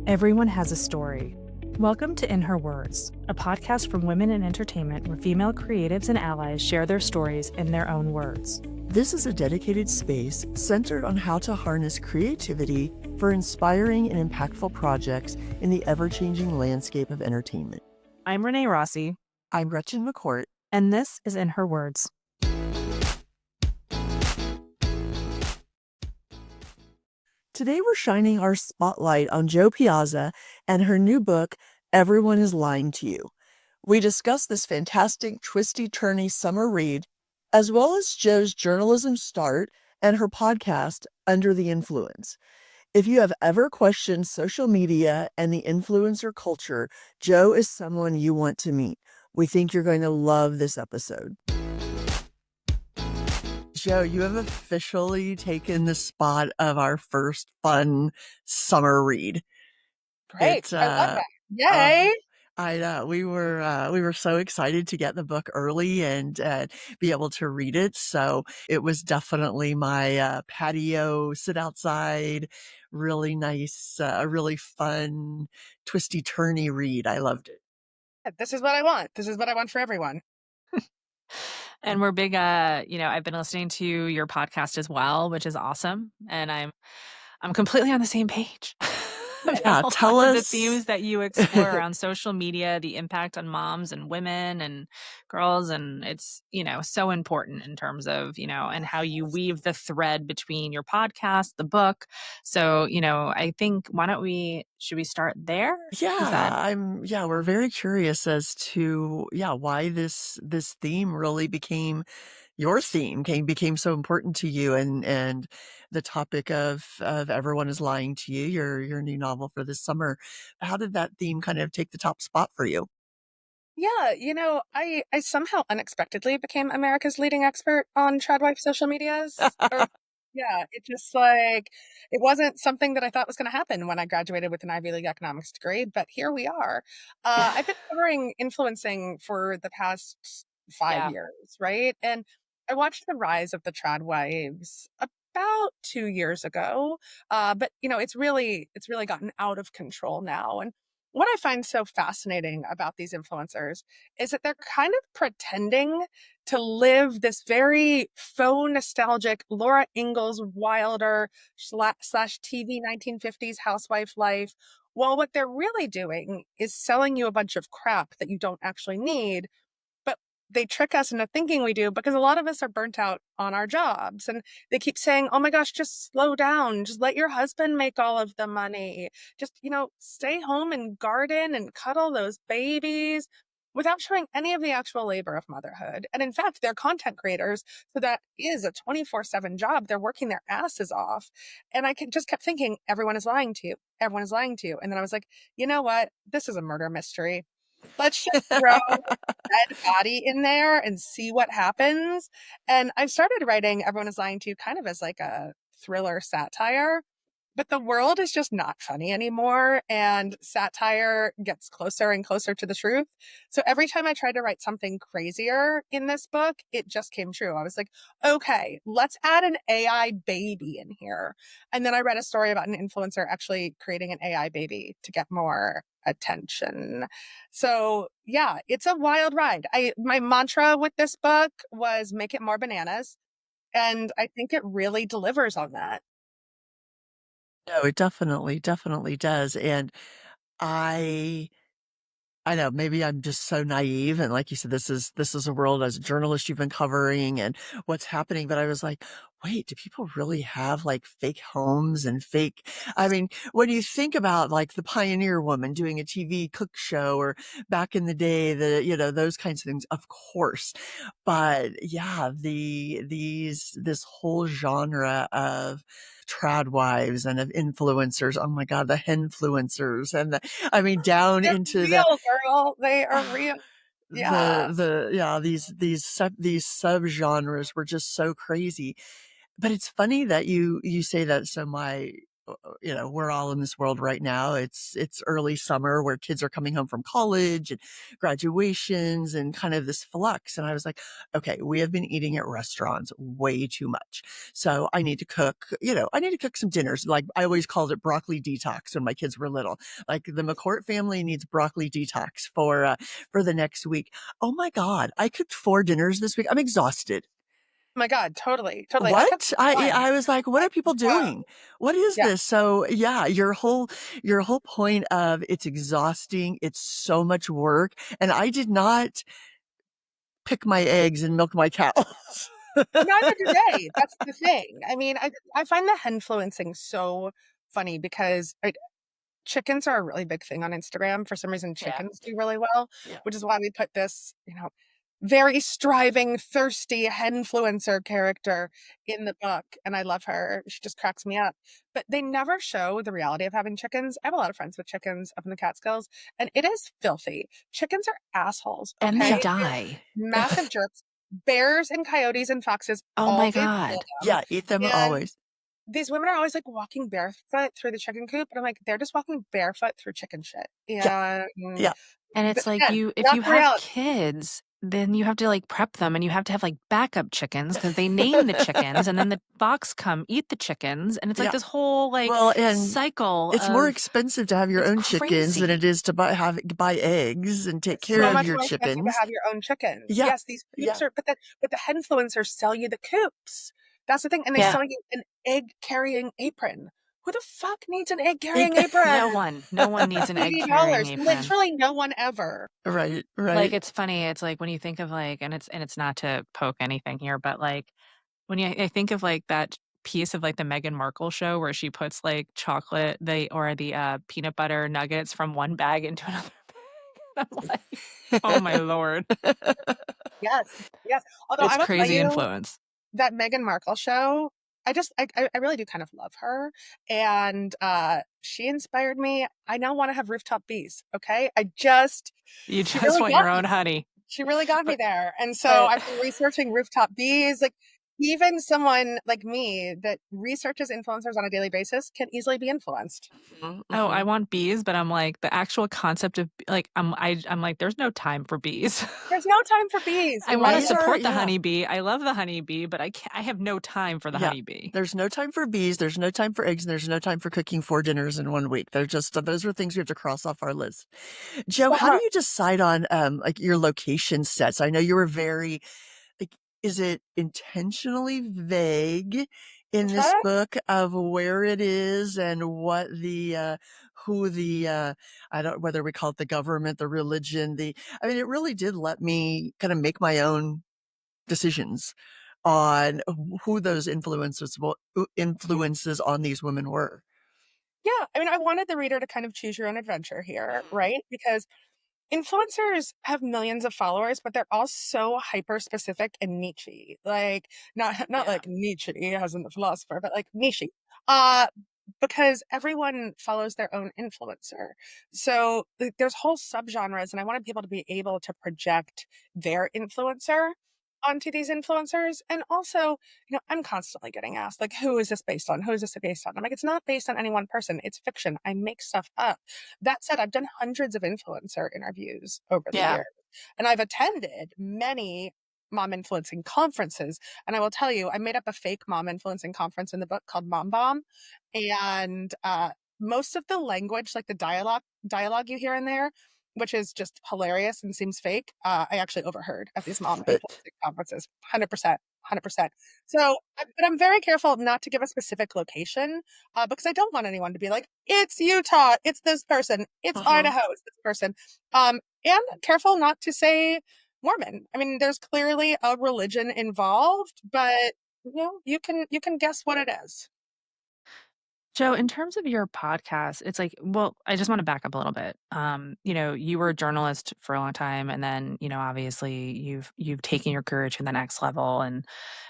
Everyone has a story. Welcome to In Her Words, a podcast from women in entertainment where female creatives and allies share their stories in their own words. This is a dedicated space centered on how to harness creativity for inspiring and impactful projects in the ever-changing landscape of entertainment. I'm Renee Rossi. I'm Gretchen McCourt. And this is In Her Words. Today we're shining our spotlight on Jo Piazza and her new book, Everyone is Lying to You. We discuss this fantastic, twisty-turny summer read, as well as Jo's journalism start and her podcast, Under the Influence. If you have ever questioned social media and the influencer culture, Jo is someone you want to meet. We think you're going to love this episode. Jo, you have officially taken the spot of our first fun summer read. Great. I love that. Yay. I know. We were so excited to get the book early and be able to read it. So it was definitely my patio, sit outside, really nice, really fun, twisty turny read. I loved it. This is what I want. This is what I want for everyone. And we're big, I've been listening to your podcast as well, which is awesome. And I'm completely on the same page. Yeah, tell us the themes that you explore around social media, the impact on moms and women and girls. And it's, so important in terms of, and how you weave the thread between your podcast, the book. So, I think should we start there? Yeah, we're very curious as to, why this theme really became your theme, became so important to you, and the topic of Everyone is Lying to You, your new novel for this summer. How did that theme kind of take the top spot for you? Yeah, I somehow unexpectedly became America's leading expert on Tradwives social medias. Yeah, it just it wasn't something that I thought was going to happen when I graduated with an Ivy League economics degree, but here we are. I've been covering influencing for the past 5 years, right? And I watched the rise of the Tradwives about 2 years ago, but it's really gotten out of control now. And what I find so fascinating about these influencers is that they're kind of pretending to live this very faux nostalgic Laura Ingalls Wilder slash TV 1950s housewife life. While what they're really doing is selling you a bunch of crap that you don't actually need, but they trick us into thinking we do because a lot of us are burnt out on our jobs. And they keep saying, oh my gosh, just slow down. Just let your husband make all of the money. Just, stay home and garden and cuddle those babies without showing any of the actual labor of motherhood. And in fact, they're content creators. So that is a 24/7 job. They're working their asses off. And just kept thinking, everyone is lying to you. Everyone is lying to you. And then I was like, you know what? This is a murder mystery. Let's just throw a dead body in there and see what happens. And I've started writing Everyone is Lying to You kind of as like a thriller satire, but the world is just not funny anymore. And satire gets closer and closer to the truth. So every time I tried to write something crazier in this book, it just came true. I was like, okay, let's add an AI baby in here. And then I read a story about an influencer actually creating an AI baby to get more attention. So yeah, it's a wild ride. My mantra with this book was make it more bananas. And I think it really delivers on that. No, it definitely does. And I know maybe I'm just so naive, and like you said, this is a world as a journalist you've been covering and what's happening. But I was like, wait, do people really have like fake homes and fake? I mean, when you think about like the Pioneer Woman doing a TV cook show, or back in the day, those kinds of things, of course. But yeah, this whole genre of Tradwives and of influencers. Oh my God, the henfluencers and down They're into the real, girl. They are real. Yeah. these subgenres were just so crazy. But it's funny that you say that. So we're all in this world right now. It's early summer where kids are coming home from college and graduations and kind of this flux. And I was like, okay, we have been eating at restaurants way too much. So I need to cook, I need to cook some dinners. Like I always called it broccoli detox when my kids were little. Like the McCourt family needs broccoli detox for the next week. Oh my God, I cooked 4 dinners this week. I'm exhausted. Oh my God, totally, totally. I cooked What? one. I was like, what are people Yeah, doing? What is yeah. this? So yeah, your whole point of it's exhausting, it's so much work, and I did not pick my eggs and milk my cows. Neither do they. That's the thing. I mean, I find the influencing so funny because chickens are a really big thing on Instagram. For some reason, Yeah. chickens do really well, Yeah. which is why we put this, very striving, thirsty influencer character in the book. And I love her. She just cracks me up. But they never show the reality of having chickens. I have a lot of friends with chickens up in the Catskills, and it is filthy. Chickens are assholes, And they okay? They're die. massive jerks. Bears and coyotes and foxes Oh my always kill God. them. Yeah, eat them And always. these women are always like walking barefoot through the chicken coop. And I'm like, they're just walking barefoot through chicken shit. Yeah, And yeah. And but it's like again, if not you the have reality. kids, then you have to like prep them and you have to have like backup chickens because they name the chickens and then the fox come eat the chickens. And it's like Yeah. this whole like Well, and cycle it's more of expensive to have your it's own chickens than it crazy. is to buy eggs and take It's care so of much your more expensive to chickens. have your own chickens. Yeah, Yes, these yeah. coops are, but the influencers sell you the coops. That's the thing, and they Yeah. sell you an egg carrying apron. Who the fuck needs an egg Egg- carrying apron? No one. No one needs an egg carrying $80. apron. Literally, no one ever. Right, Like, right. it's funny, it's like when you think of, like and it's not to poke anything here, but, like, when I think of, like, that piece of, like, the Meghan Markle show where she puts, like, peanut butter nuggets from one bag into another bag, I'm like, "Oh my lord." Yes, yes. Although It's I will tell crazy you, influence. that Meghan Markle show, I really do kind of love her, and, she inspired me. I now wanna have rooftop bees, okay? You She just really want your got own me. honey. She really got me But there, and so but I've been researching rooftop bees, like, even someone like me that researches influencers on a daily basis can easily be influenced. Mhm, oh, I mhm. want bees, but I'm like, the actual concept of like, I'm like, "There's no time for bees." There's no time for bees I in my wanna Bees life. are support the yeah, honeybee, I love the honeybee, but I have no time for the yeah. honeybee. There's no time for bees, there's no time for eggs, and there's no time for cooking 4 dinners in 1 week. They're just those are things we have to cross off our list. Joe, how do Uh-huh. you decide on, like, your location sets? I know you were very like, is it intentionally vague in this Try book of where it is and what who I don't whether we call it the government, the religion, I mean, it really did let me kind of make my own decisions on who those influences on these women were. Yeah, I mean, I wanted the reader to kind of choose your own adventure here, right? Because influencers have millions of followers, but they're all so hyper specific and niche. Like not Yeah. like Nietzsche as in the philosopher, but like niche. Uh because everyone follows their own influencer. So there's whole subgenres, and I wanted people to be able to project their influencer onto these influencers. And also, I'm constantly getting asked, like, who is this based on? Who is this based on? I'm like, it's not based on any one person. It's fiction. I make stuff up. That said, I've done hundreds of influencer interviews over the Yeah. years, and I've attended many mom influencing conferences. And I will tell you, I made up a fake mom influencing conference in the book called Mom Bomb. And most of the language, like the dialogue you hear in there, which is just hilarious and seems fake, I actually overheard at these mom But influencing conferences. 100%. 100%. So, but I'm very careful not to give a specific location because I don't want anyone to be like, it's Utah, it's this person, it's mhm. Idaho, it's this person. And careful not to say Mormon. I mean, there's clearly a religion involved, but you can guess what it is. Joe, in terms of your podcast, it's like, well, I just want to back up a little bit. You were a journalist for a long time, and then, obviously you've taken your career to the next level. And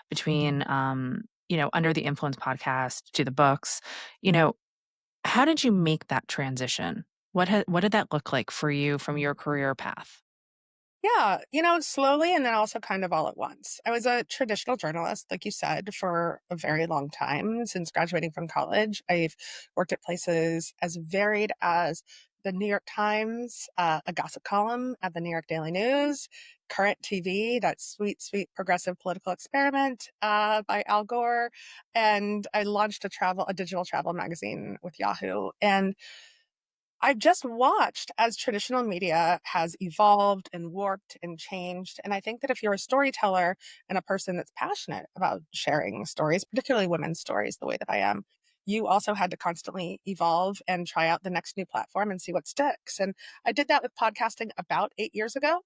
between, Under the Influence podcast to the books, you know, how did you make that transition? What did that look like for you from your career path? Yeah, slowly and then also kind of all at once. I was a traditional journalist, like you said, for a very long time since graduating from college. I've worked at places as varied as the New York Times, a gossip column at the New York Daily News, Current TV, that sweet, sweet progressive political experiment by Al Gore, and I launched a digital travel magazine with Yahoo. And I've just watched as traditional media has evolved and warped and changed. And I think that if you're a storyteller and a person that's passionate about sharing stories, particularly women's stories, the way that I am, you also had to constantly evolve and try out the next new platform and see what sticks. And I did that with podcasting about 8 years ago.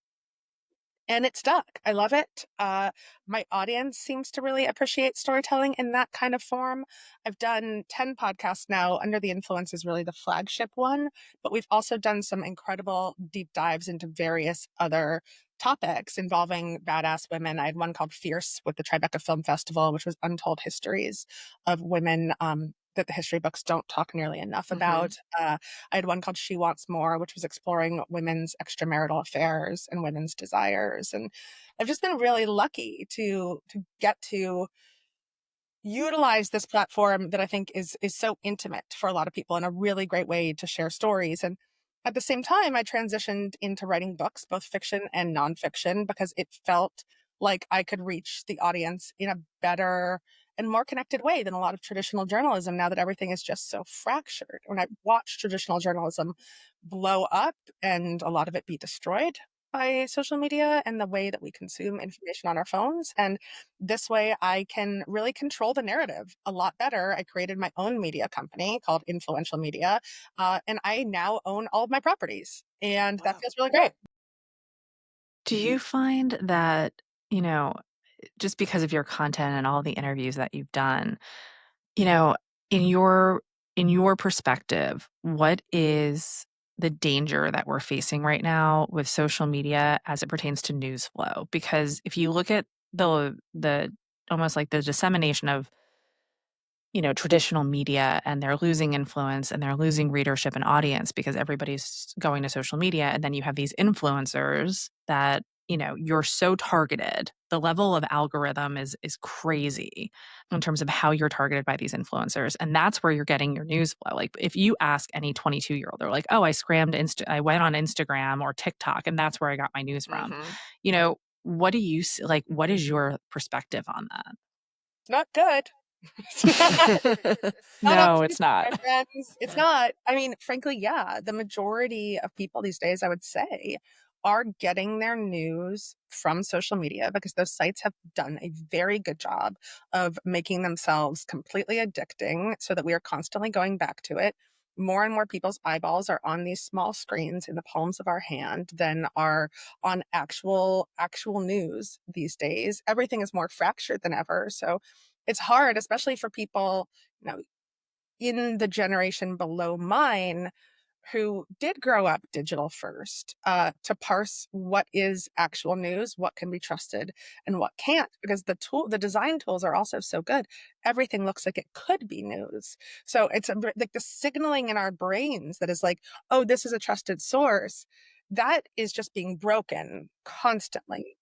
And it stuck. I love it. My audience seems to really appreciate storytelling in that kind of form. I've done 10 podcasts now. Under the Influence is really the flagship one, but we've also done some incredible deep dives into various other topics involving badass women. I had one called Fierce with the Tribeca Film Festival, which was untold histories of women that the history books don't talk nearly enough Mhm. about. I had one called She Wants More, which was exploring women's extramarital affairs and women's desires. And I've just been really lucky to get to utilize this platform that I think is so intimate for a lot of people and a really great way to share stories. And at the same time, I transitioned into writing books, both fiction and nonfiction, because it felt like I could reach the audience in a better and more connected way than a lot of traditional journalism now that everything is just so fractured. When I watch traditional journalism blow up and a lot of it be destroyed by social media and the way that we consume information on our phones. And this way I can really control the narrative a lot better. I created my own media company called Influential Media, and I now own all of my properties. And that Wow. feels really great. Do you find that, you know, just because of your content and all the interviews that you've done, you know, in your in your perspective, what is the danger that we're facing right now with social media as it pertains to news flow? Because if you look at the almost like the dissemination of traditional media, and they're losing influence and they're losing readership and audience because everybody's going to social media. And then you have these influencers that, you're so targeted. The level of algorithm is crazy in terms of how you're targeted by these influencers. And that's where you're getting your news flow. Like if you ask any 22-year-old, they're like, oh, I went on Instagram or TikTok, and that's where I got my news from. Mhm. What do you like? What is your perspective on It's not good. It's not. Not No, optimistic, it's not. my friends. It's not. I mean, frankly, yeah, the majority of people these days, I would say, are getting their news from social media because those sites have done a very good job of making themselves completely addicting so that we are constantly going back to it. More and more people's eyeballs are on these small screens in the palms of our hand than are on actual news these days. Everything is more fractured than ever. So it's hard, especially for people, you know, in the generation below mine who did grow up digital first, to parse what is actual news, what can be trusted, and what can't, because the design tools are also so good. Everything looks like it could be news. So it's like the signaling in our brains that is like, oh, this is a trusted source. That is just being broken constantly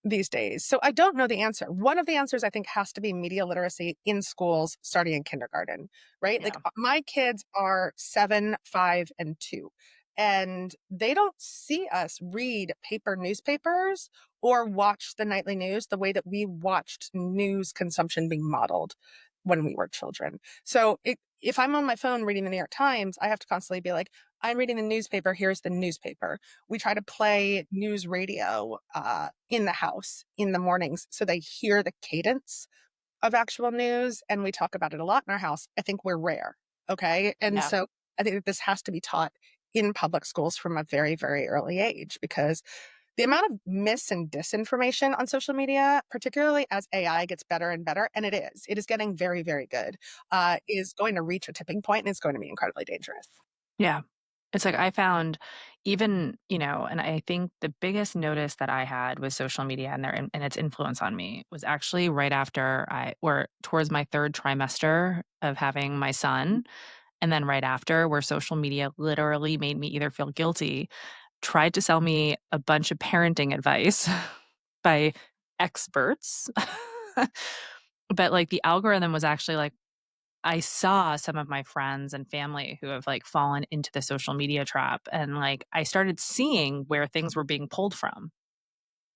these days. So I don't know the answer. One of the answers I think has to be media literacy in schools starting in kindergarten, right? Like Yeah. my kids are 7, 5, and 2, and they don't see us read paper newspapers or watch the nightly news the way that we watched news consumption being modeled when we were children. So if I'm on my phone reading the New York Times, I have to constantly be like, I'm reading the newspaper. Here's the newspaper. We try to play news radio in the house in the mornings so they hear the cadence of actual news, and we talk about it a lot in our house. I think we're rare. Okay. And Yeah. so I think that this has to be taught in public schools from a very, very early age because the amount of mis and disinformation on social media, particularly as AI gets better and better, and it is getting very, very good, is going to reach a tipping point and it's going to be incredibly dangerous. Yeah. It's like I found even, and I think the biggest notice that I had with social media and and its influence on me was actually right after or towards my third trimester of having my son. And then right after, where social media literally made me either feel guilty tried to sell me a bunch of parenting advice by experts. But, like, the algorithm was actually, like, I saw some of my friends and family who have, like, fallen into the social media trap, and, like, I started seeing where things were being pulled from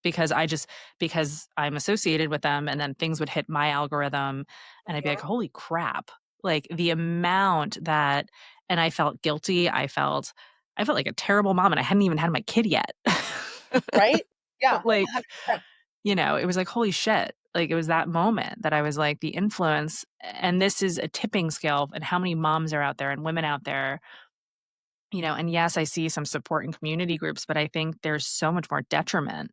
because I'm associated with them, and then things would hit my algorithm, and I'd be like, Mhm. "Holy crap." Like, the amount that and I felt guilty, I felt like a terrible mom, and I hadn't even had my kid yet. Right? Yeah, Like, 100%. it was like, "Holy shit." Like, it was that moment that I was like, the influence and this is a tipping scale and how many moms are out there and women out there, and yes, I see some support in community groups, but I think there's so much more detriment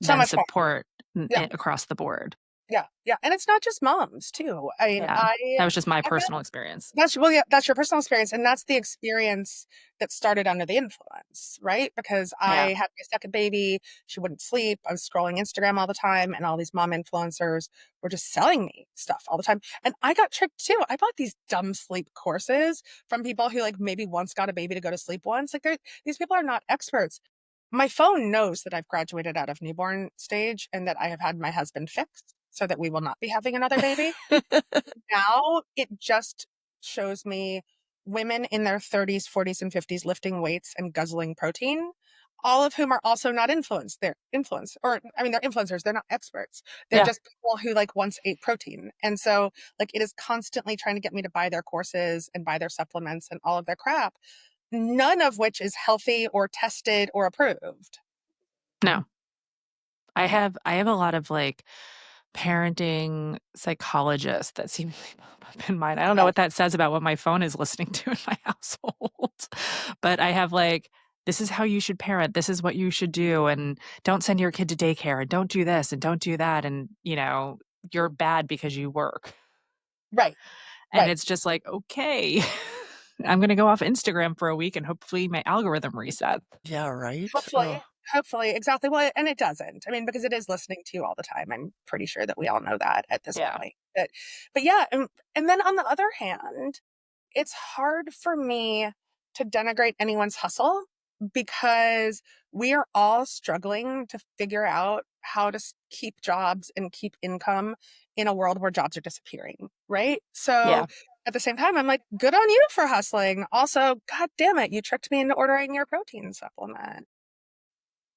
So than much more. support Yeah. across the board. Yeah, yeah, and it's not just moms too. I mean, Yeah. That was just my I've got personal experience. that's well, yeah, that's your personal experience, and that's the experience that started under the influence, right? Because Yeah. I had my second baby, she wouldn't sleep, I was scrolling Instagram all the time, and all these mom influencers were just selling me stuff all the time, and I got tricked too. I bought these dumb sleep courses from people who, like, maybe once got a baby to go to sleep once. Like, these people are not experts. My phone knows that I've graduated out of newborn stage and that I have had my husband fixed so that we will not be having another baby. Now it just shows me women in their 30s, 40s, and 50s lifting weights and guzzling protein, all of whom are also not influenced. They're influenced, or I mean, they're influencers. They're not experts. They're Yeah. just people who like once ate protein. And so, like, it is constantly trying to get me to buy their courses and buy their supplements and all of their crap, none of which is healthy or tested or approved. No. I have a lot of, like, parenting psychologists that seem to pop up in mine. I don't know Okay. what that says about what my phone is listening to in my household, but I have, like, "This is how you should parent, this is what you should do, and don't send your kid to daycare, and don't do this, and don't do that, and, you're bad because you work." Right. And Right. it's just like, "Okay, I'm gonna go off Instagram for a week and hopefully my algorithm resets." Yeah, right? Oh, Hopefully, exactly. Well, and it doesn't. I mean, because it is listening to you all the time. I'm pretty sure that we all know that at this Yeah. point. But yeah, and then on the other hand, it's hard for me to denigrate anyone's hustle because we are all struggling to figure out how to keep jobs and keep income in a world where jobs are disappearing, right? So Yeah. at the same time, I'm like, good on you for hustling. Also, God damn it, you tricked me into ordering your protein supplement.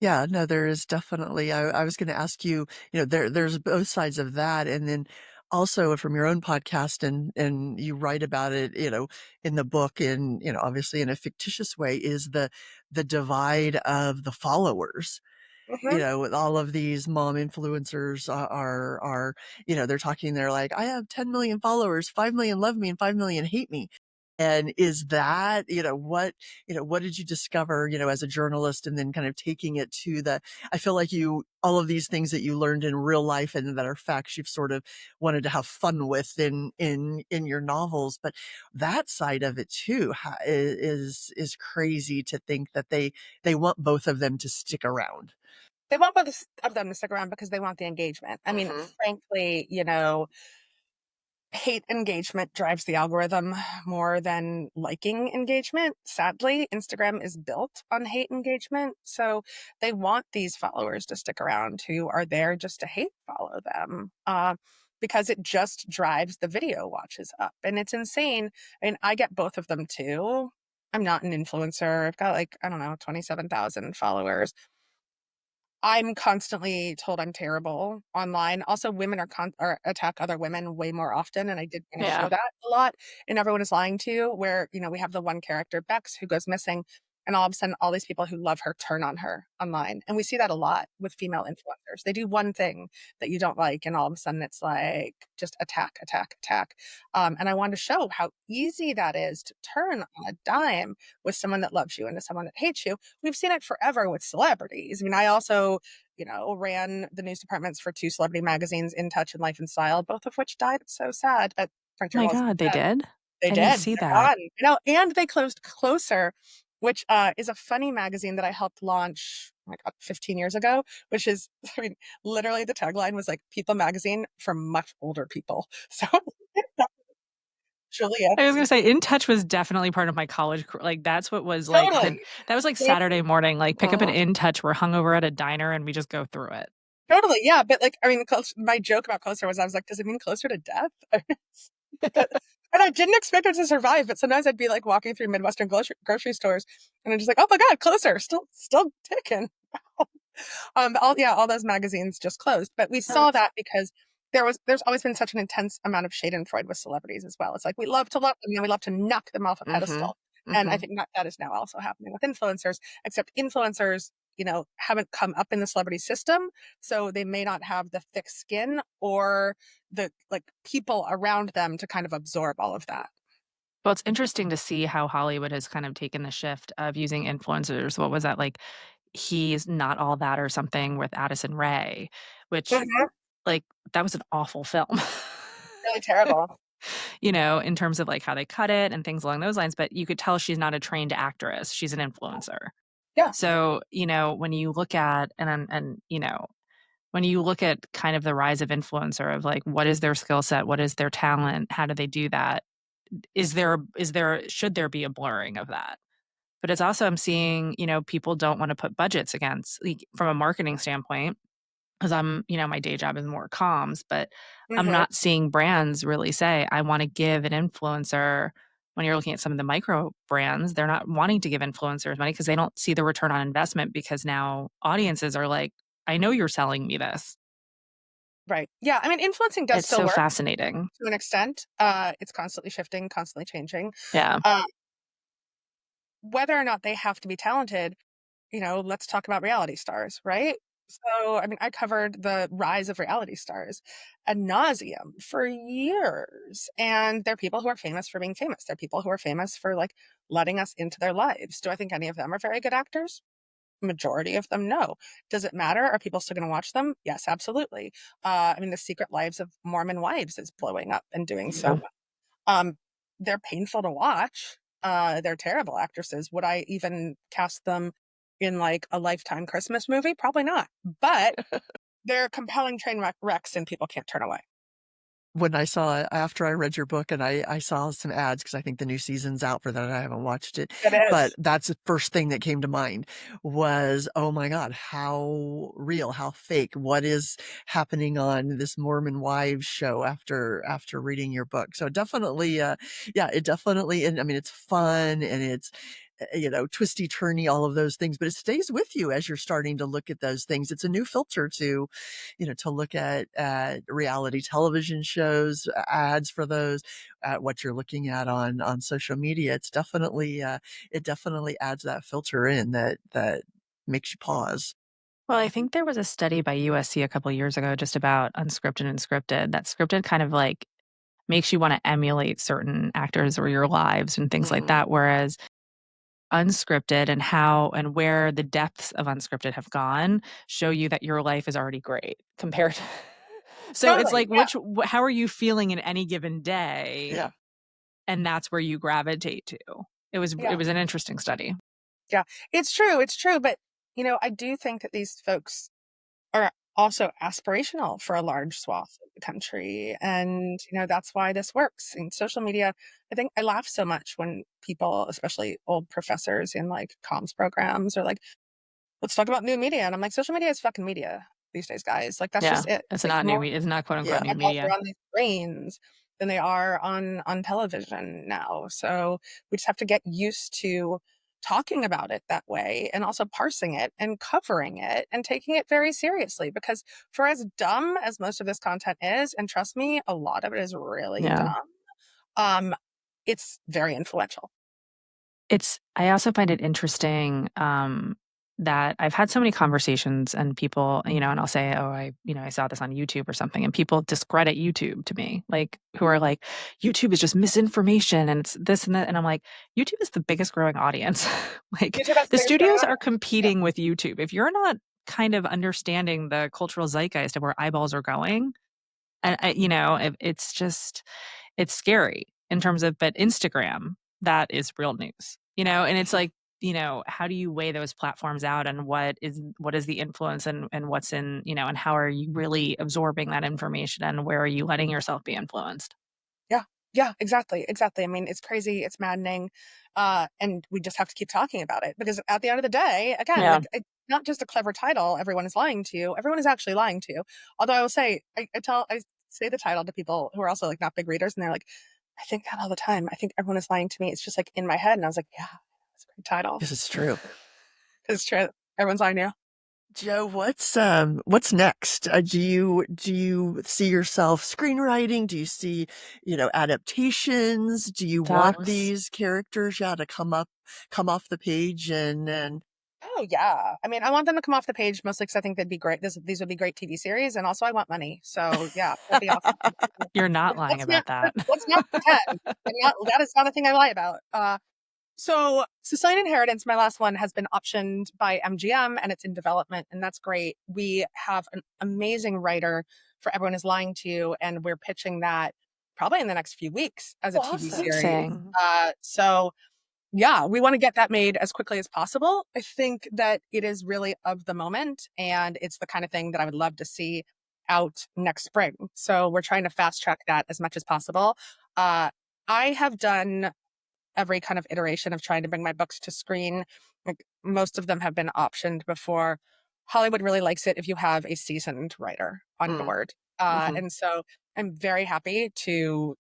yeah, no, there is definitely I was gonna ask you, there's both sides of that, and then also from your own podcast and you write about it, in the book in, obviously in a fictitious way, is the divide of the followers. Hmm. With all of these mom influencers are, they're talking, they're like, I have 10 million followers, 5 million love me and 5 million hate me. And is that, what did you discover, as a journalist and then kind of taking it to I feel like all of these things that you learned in real life and that are facts you've sort of wanted to have fun with in your novels, but that side of it too is crazy to think that they want both of them to stick around. They want both of them to stick around because they want the engagement. I mean, Mhm. frankly, hate engagement drives the algorithm more than liking engagement. Sadly, Instagram is built on hate engagement. So they want these followers to stick around who are there just to hate follow them. Because it just drives the video watches up. And it's insane. I mean, I get both of them too. I'm not an influencer. I've got like, I don't know, 27,000 followers. I'm constantly told I'm terrible online. Also, women or attack other women way more often, and I did kind of show Yeah. that a lot in Everyone Is Lying to You, where, we have the one character, Bex, who goes missing, and all of a sudden, all these people who love her turn on her online, and we see that a lot with female influencers. They do one thing that you don't like, and all of a sudden, it's like just attack, attack, attack. And I wanted to show how easy that is to turn on a dime with someone that loves you into someone that hates you. We've seen it forever with celebrities. I mean, I also ran the news departments for two celebrity magazines, In Touch and Life and Style, both of which died. It's so sad, but Frank My Turtle's god, they dead. did? They I didn't did. see They're that. gone. And they closed Closer, which is a funny magazine that I helped launch, oh my God, 15 years ago, which is, I mean, literally the tagline was like People Magazine for much older people. So Julia. I was gonna say In Touch was definitely part of my college like, that's what was, like, the Totally. that was, like, Yeah, Saturday morning, like, pick up an Uh-huh. In Touch, we're hungover at a diner, and we just go through it. totally, yeah, but, like, I mean, my joke about closer was I was like, "Does it mean closer to death?" But and I didn't expect it to survive, but sometimes I'd be, like, walking through Midwestern grocery stores, and I'm just like, "Oh my god, closer, still ticking." All those magazines just closed, but we saw that because there's always been such an intense amount of schadenfreude with celebrities as well. It's like we love to love them, and then we love to knock them off a Mhm. pedestal, and I Mhm. think that is now also happening with influencers, except influencers, haven't come up in the celebrity system, so they may not have the thick skin or the, like, people around them to kind of absorb all of that. Well, it's interesting to see how Hollywood has kind of taken the shift of using influencers. What was that, like, He's Not All That or something with Addison Rae, which, Mhm. like, that was an awful film. Really terrible. In terms of, like, how they cut it and things along those lines, but you could tell she's not a trained actress, she's an influencer. Yeah. So, when you look at when you look at kind of the rise of influencer of, like, what is their skill set, what is their talent, how do they do that? Should there be a blurring of that? But it's also I'm seeing, people don't wanna put budgets against like, from a marketing standpoint, 'cause my day job is more comms, but I'm Mhm. not seeing brands really say, "I wanna give an influencer." When you're looking at some of the micro brands, they're not wanting to give influencers money because they don't see the return on investment because now audiences are like, "I know you're selling me this." Right. Yeah, I mean, influencing does It's still so work fascinating. to an extent. It's constantly shifting, constantly changing. Yeah. Uh, whether or not they have to be talented, let's talk about reality stars, right? So, I mean, I covered the rise of reality stars ad nauseum for years. And they're people who are famous for being famous. They're people who are famous for, like, letting us into their lives. Do I think any of them are very good actors? Majority of them, no. Does it matter? Are people still going to watch them? Yes, absolutely. I mean, The Secret Lives of Mormon Wives is blowing up and doing so Yeah. well. They're painful to watch. They're terrible actresses. Would I even cast them in, like, a Lifetime Christmas movie? Probably not. But they're compelling train wrecks and people can't turn away. When I saw after I read your book and I saw some ads because I think the new season's out for that, I haven't watched it, It but is. that's the first thing that came to mind was, "Oh my god, how real, how fake, what is happening on this Mormon Wives show?" After reading your book. So definitely, yeah, it definitely and I mean, it's fun and it's, twisty-turny, all of those things, but it stays with you as you're starting to look at those things. It's a new filter to look at reality television shows, ads for those, at what you're looking at on social media. It definitely adds that filter in that makes you pause. Well, I think there was a study by USC a couple years ago just about unscripted and scripted. That scripted kind of like makes you wanna emulate certain actors or your lives and things like Mhm. that, whereas unscripted and how and where the depths of unscripted have gone show you that your life is already great compared to So it's Totally. like Yeah. how are you feeling in any given day, Yeah. and that's where you gravitate to. It Yeah. was an interesting study. Yeah. It's true. It's true. But, I do think that these folks are also aspirational for a large swath of the country. And, that's why this works. In social media, I think I laugh so much when people, especially old professors in, like, comms programs, are like, let's talk about new media. And I'm like, social media is fucking media these days, guys. Like, that's Yeah, just it. it's Like, not new more me it's not quote unquote Yeah. new eyeballs are media. on these screens than they are on television now. So we just have to get used to talking about it that way and also parsing it and covering it and taking it very seriously because for as dumb as most of this content is, and trust me, a lot of it is really Yeah. dumb, um, it's very influential. I also find it interesting, that I've had so many conversations and people, and I'll say, "Oh, I saw this on YouTube or something," and people discredit YouTube to me, like, who are like, "YouTube is just misinformation and it's this and that," and I'm like, "YouTube is the biggest growing audience." Like, YouTube has the the biggest growing studios are audience. Yeah. competing with YouTube. If you're not kind of understanding the cultural zeitgeist of where eyeballs are going, and it's just it's scary in terms of but Instagram, that is real news, and it's like, how do you weigh those platforms out and what is the influence and what's in, and how are you really absorbing that information and where are you letting yourself be influenced? Yeah. Yeah, exactly, exactly. I mean, it's crazy, it's maddening, and we just have to keep talking about it because at the end of the day, again, Yeah. like, it's not just a clever title everyone is lying to you, everyone is actually lying to you. Although I will say, I say the title to people who are also, like, not big readers, and they're like, "I think that all the time. I think everyone is lying to me. It's just, like, in my head." And I was like, "Yeah, that's a great title." This is true. It's true. Everyone's lying to you. Joe, what's next? Do you see yourself screenwriting? Do you see, adaptations? Do you want Docs. these characters, yeah, to come off the page and Oh, yeah. I mean, I want them to come off the page mostly because I think they'd be great. These would be great TV series, and also I want money. So, yeah, that'd be awesome. You're not lying Let's not about that. let's not pretend. That is not a thing I lie about. So Society Inheritance, my last one, has been optioned by MGM and it's in development, and that's great. We have an amazing writer for Everyone Is Lying to You, and we're pitching that probably in the next few weeks as a TV awesome. series. Amazing. So yeah, we want to get that made as quickly as possible. I think that it is really of the moment, and it's the kind of thing that I would love to see out next spring. So we're trying to fast track that as much as possible. Uh, I have done every kind of iteration of trying to bring my books to screen. Like most of them have been optioned before. Hollywood really likes it if you have a seasoned writer on Mm, board. mhm. And so I'm very happy to,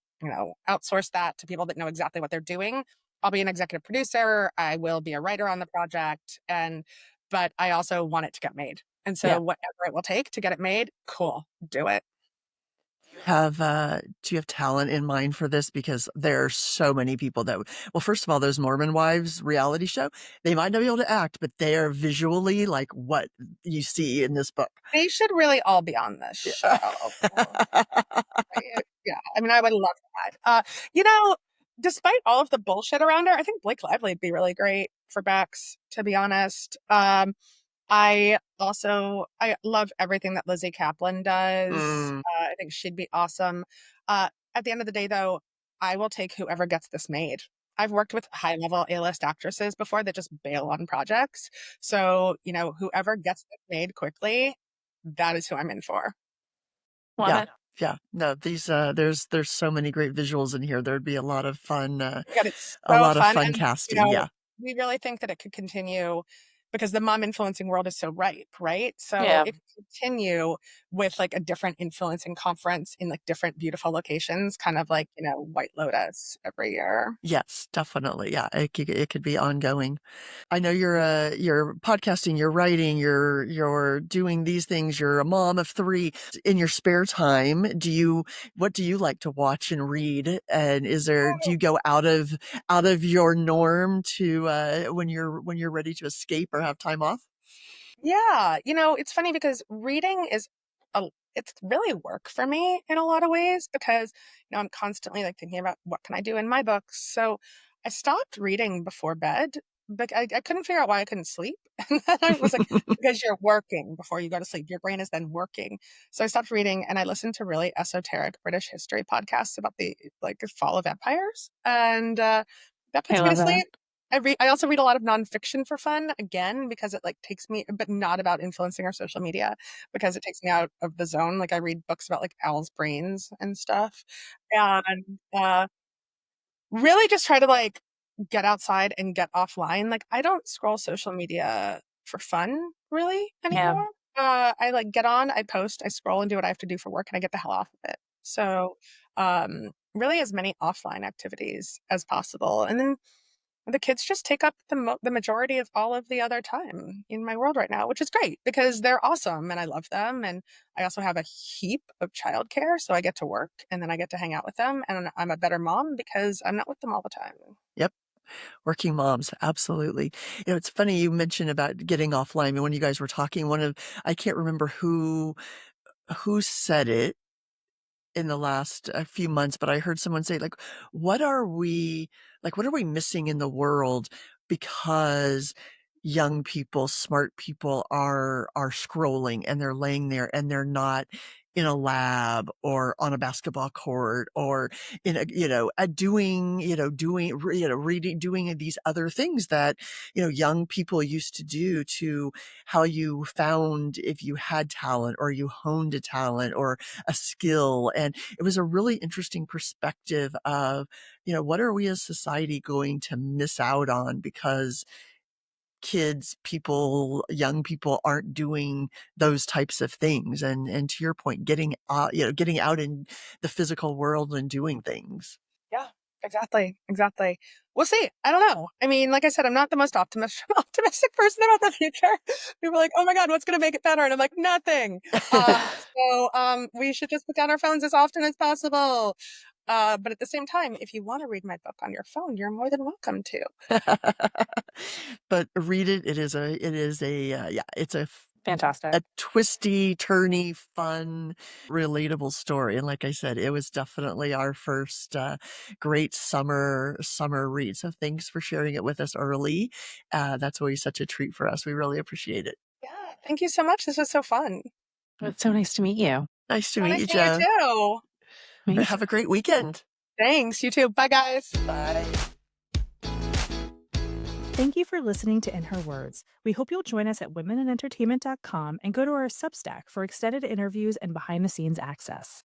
outsource that to people that know exactly what they're doing. I'll be an executive producer. I will be a writer on the project. But I also want it to get made. And Yeah. so whatever it will take to get it made, cool, do it. Do you have talent in mind for this? Because there are so many people well, first of all, those Mormon Wives reality show, they might not be able to act, but they are visually like what you see in this book. They should really all be on this Yeah. show. Yeah, I mean, I would love that. You know, despite all of the bullshit around her, I think Blake Lively'd be really great for Bex, to be honest. I love everything that Lizzie Kaplan does. Mm, I think she'd be awesome. At the end of the day, though, I will take whoever gets this made. I've worked with high-level A-list actresses before that just bail on projects. So, whoever gets this made quickly, that is who I'm in for. Love yeah. it. Yeah. No, there's so many great visuals in here. There'd be a lot of fun, My God, it's a so lot of fun, fun and, casting. Yeah. we really think that it could continue because the mom influencing world is so ripe, right? So Yeah. it could continue with, like, a different influencing conference in, like, different beautiful locations, kind of like, White Lotus every year. Yes, definitely. Yeah. It could be ongoing. I know you're podcasting, you're writing, you're doing these things, you're a mom of 3. In your spare time, what do you like to watch and read? And do you go out of your norm to, when you're ready to escape or have time off? Yeah, it's funny because reading is it's really work for me in a lot of ways because, I'm constantly like thinking about what can I do in my books. So I stopped reading before bed, but I couldn't figure out why I couldn't sleep. And then I was like, because you're working before you go to sleep. Your brain is then working. So I stopped reading and I listened to really esoteric British history podcasts about the fall of empires. And that I puts me to love that. sleep. I also read a lot of nonfiction for fun, again, because it, like, takes me but not about influencing our social media, because it takes me out of the zone, like, I read books about, like, owls' brains and stuff, and, really just try to, like, get outside and get offline, like, I don't scroll social media for fun, really, Yeah. anymore. I, like, get on, I post, I scroll and do what I have to do for work, and I get the hell off of it. So, really as many offline activities as possible, and then the kids just take up the majority of all of the other time in my world right now, which is great because they're awesome and I love them. And I also have a heap of childcare, so I get to work and then I get to hang out with them. And I'm a better mom because I'm not with them all the time. Yep. Working moms, absolutely. It's funny you mentioned about getting offline. And when you guys were talking, I can't remember who said it in the last few months, but I heard someone say, like, what are we missing in the world because young people, smart people are scrolling and they're laying there and they're not in a lab or on a basketball court or in a, doing, reading, doing these other things that, young people used to do, to how you found if you had talent or you honed a talent or a skill. And it was a really interesting perspective of, what are we as society going to miss out on because young people aren't doing those types of things. And to your point, getting out in the physical world and doing things. Yeah, exactly. Exactly. We'll see. I don't know. I mean, like I said, I'm not the most optimistic person about the future. People are like, oh my God, what's going to make it better? And I'm like, nothing. We should just put down our phones as often as possible. But at the same time, if you want to read my book on your phone, you're more than welcome to. But read it. It's Fantastic. a twisty, turny, fun, relatable story. And like I said, it was definitely our first great summer read. So thanks for sharing it with us early. That's always such a treat for us. We really appreciate it. Yeah, thank you so much. This was so fun. It's so nice to meet you. Nice to So meet nice you, to meet Jo. you too. Amazing. Have a great weekend. Thanks. You too. Bye, guys. Bye. Thank you for listening to In Her Words. We hope you'll join us at womenandentertainment.com and go to our Substack for extended interviews and behind the scenes access.